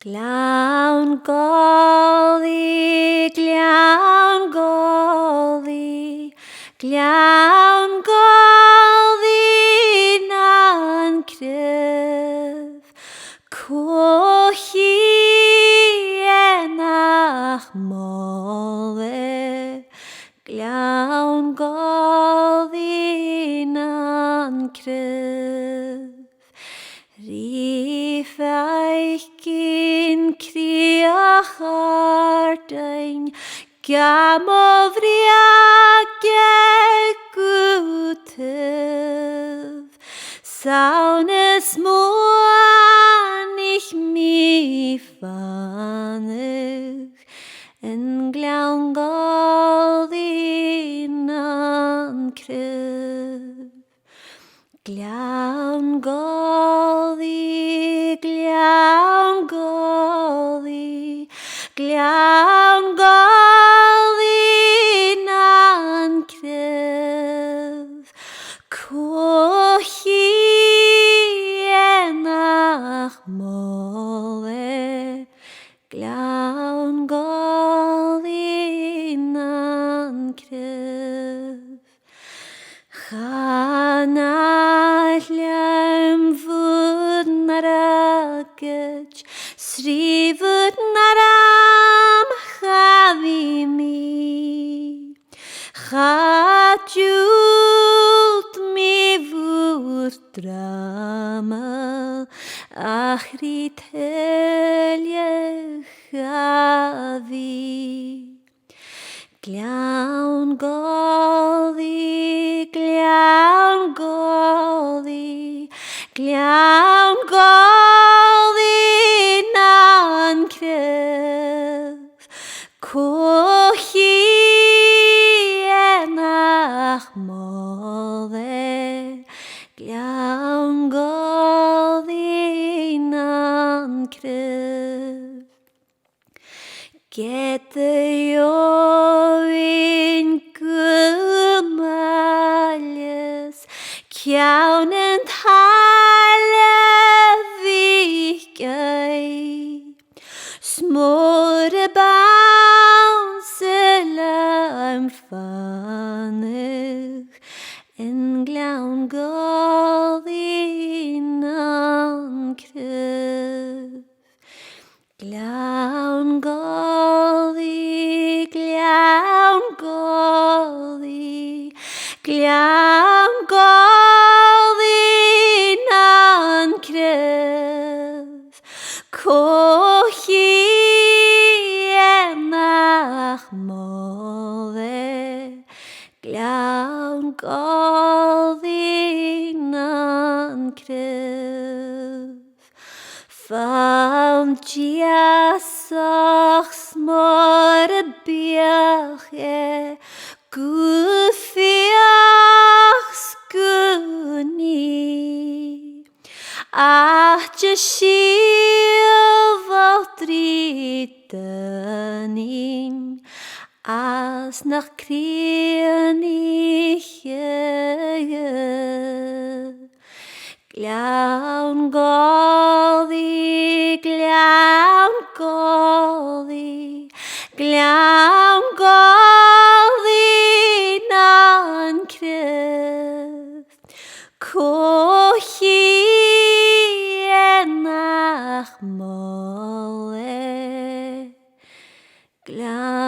Gleann Gollaidh, Gleann Gollaidh, Gleann Gollaidh nan craobh, cochi nach moladh, Gleann Gollaidh nan craobh. Faicinn crìoch àrdain, gamoh bhreugadh Cataibh, sauna smuainich mi fanadh, Gleann Gollaidh nan craobh. Gleann Gollaidh, Gleann Gollaidh, Gleann Gollaidh nan craobh, cochi nach moladh, Gleann Gollaidh nan craobh. Bhon n-airgead, sríomh n-airm chaibh mi, chaitiúlt mi bhúr drama, achrí Teaghlaich chaibh. Gleann Gollaidh, Gleann Gollaidh, Gleann Gollaidh nan craobh, cochi nach moladh, Gleann Gollaidh nan craobh. Get the Órain gomallas, ceann an Cataibh bheugadh, moladh Bhon fanadh, Gleann Gollaidh nan craobh. Gleann Gollaidh, Gleann Gollaidh, Gleann Gollaidh nan craobh, cochi nach moladh, Gleann Gollaidh nan craobh. Fan diasach moladh bheugadh, guffiach smuainich, de síobh trí danin, as nach crìoch. Gleann Gollaidh, Gleann Gollaidh, Gleann Gollaidh nan craobh, cochi nach moladh, Gleann